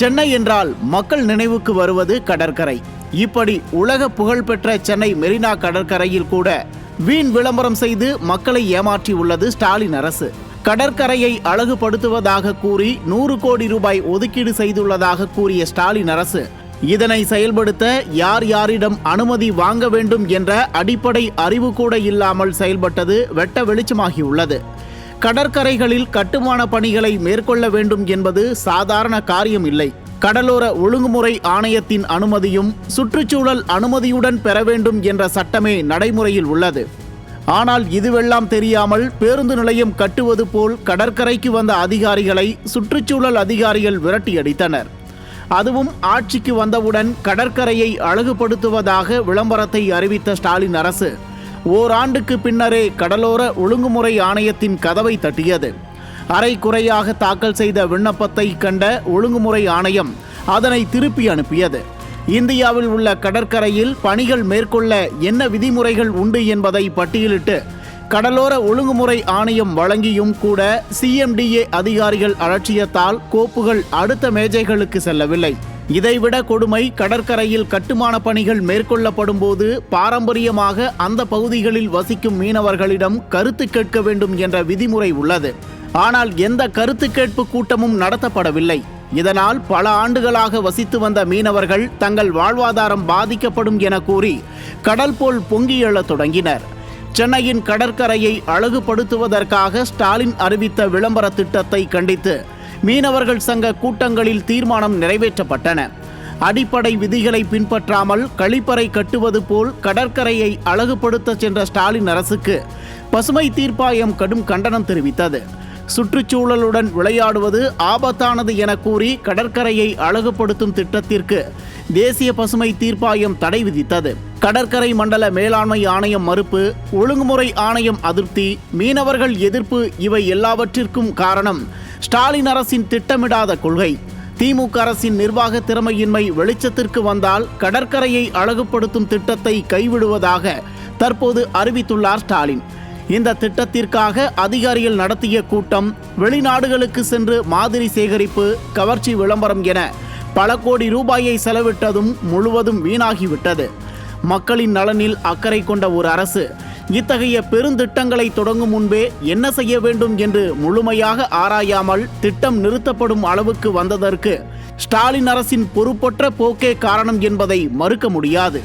சென்னை என்றால் மக்கள் நினைவுக்கு வருவது கடற்கரை. இப்படி உலக புகழ்பெற்ற சென்னை மெரினா கடற்கரையில் கூட வீண் விளம்பரம் செய்து மக்களை ஏமாற்றி உள்ளது ஸ்டாலின் அரசு. கடற்கரையை அழகுபடுத்துவதாக கூறி 100 கோடி ரூபாய் ஒதுக்கீடு செய்துள்ளதாக கூறிய ஸ்டாலின் அரசு இதனை செயல்படுத்த யார் யாரிடம் அனுமதி வாங்க வேண்டும் என்ற அடிப்படை அறிவு கூட இல்லாமல் செயல்பட்டது வெட்ட வெளிச்சமாகியுள்ளது. கடற்கரைகளில் கட்டுமான பணிகளை மேற்கொள்ள வேண்டும் என்பது சாதாரண காரியம் இல்லை. கடலோர ஒழுங்குமுறை ஆணையத்தின் அனுமதியும் சுற்றுச்சூழல் அனுமதியுடன் பெற வேண்டும் என்ற சட்டமே நடைமுறையில் உள்ளது. ஆனால் இதுவெல்லாம் தெரியாமல் பேருந்து நிலையம் கட்டுவது போல் கடற்கரைக்கு வந்த அதிகாரிகளை சுற்றுச்சூழல் அதிகாரிகள் விரட்டியடித்தனர். அதுவும் ஆட்சிக்கு வந்தவுடன் கடற்கரையை அழகுபடுத்துவதாக விளம்பரத்தை அறிவித்த ஸ்டாலின் அரசு ஓராண்டுக்கு பின்னரே கடலோர ஒழுங்குமுறை ஆணையத்தின் கதவை தட்டியது. அரை குறையாக தாக்கல் செய்த விண்ணப்பத்தை கண்ட ஒழுங்குமுறை ஆணையம் அதனை திருப்பி அனுப்பியது. இந்தியாவில் உள்ள கடற்கரையில் பணிகள் மேற்கொள்ள என்ன விதிமுறைகள் உண்டு என்பதை பட்டியலிட்டு கடலோர ஒழுங்குமுறை ஆணையம் வழங்கியும் கூட சிஎம்டிஏ அதிகாரிகள் அலட்சியத்தால் கோப்புகள் அடுத்த மேஜைகளுக்கு செல்லவில்லை. இதைவிட கொடுமை, கடற்கரையில் கட்டுமான பணிகள் மேற்கொள்ளப்படும் போது பாரம்பரியமாக அந்த பகுதிகளில் வசிக்கும் மீனவர்களிடம் கருத்து கேட்க வேண்டும் என்ற விதிமுறை உள்ளது. ஆனால் எந்த கருத்து கேட்பு கூட்டமும் நடத்தப்படவில்லை. இதனால் பல ஆண்டுகளாக வசித்து வந்த மீனவர்கள் தங்கள் வாழ்வாதாரம் பாதிக்கப்படும் என கூறி கடல் போல் பொங்கி எழத் தொடங்கினர். சென்னையின் கடற்கரையை அழகுபடுத்துவதற்காக ஸ்டாலின் அறிவித்த விளம்பர திட்டத்தை கண்டித்து மீனவர்கள் சங்க கூட்டங்களில் தீர்மானம் நிறைவேற்றப்பட்டன. அடிப்படை விதிகளை பின்பற்றாமல் கழிப்பறை கட்டுவது போல் கடற்கரையை அழகுபடுத்த சென்ற ஸ்டாலின் அரசுக்கு பசுமை தீர்ப்பாயம் கடும் கண்டனம் தெரிவித்தது. சுற்றுச்சூழலுடன் விளையாடுவது ஆபத்தானது என கூறி கடற்கரையை அழகுபடுத்தும் திட்டத்திற்கு தேசிய பசுமை தீர்ப்பாயம் தடை விதித்தது. கடற்கரை மண்டல மேலாண்மை ஆணையம் மறுப்பு, ஒழுங்குமுறை ஆணையம் அதிருப்தி, மீனவர்கள் எதிர்ப்பு இவை எல்லாவற்றிற்கும் காரணம் ஸ்டாலின் அரசின் திட்டமிடாத கொள்கை. திமுக அரசின் நிர்வாக திறமையின்மை வெளிச்சத்திற்கு வந்தால் கடற்கரையை அழகுபடுத்தும் திட்டத்தை கைவிடுவதாக தற்போது அறிவித்துள்ளார் ஸ்டாலின். இந்த திட்டத்திற்காக அதிகாரிகள் நடத்திய கூட்டம், வெளிநாடுகளுக்கு சென்று மாதிரி சேகரிப்பு, கவர்ச்சி விளம்பரம் என பல கோடி ரூபாயை செலவிட்டதும் முழுவதும் வீணாகிவிட்டது. மக்களின் நலனில் அக்கறை கொண்ட ஒரு அரசு இத்தகைய பெருந்திட்டங்களை தொடங்கும் முன்பே என்ன செய்ய வேண்டும் என்று முழுமையாக ஆராயாமல் திட்டம் நிறுத்தப்படும் அளவுக்கு வந்ததற்கு ஸ்டாலின் அரசின் பொறுப்பற்ற போக்கே காரணம் என்பதை மறுக்க முடியாது.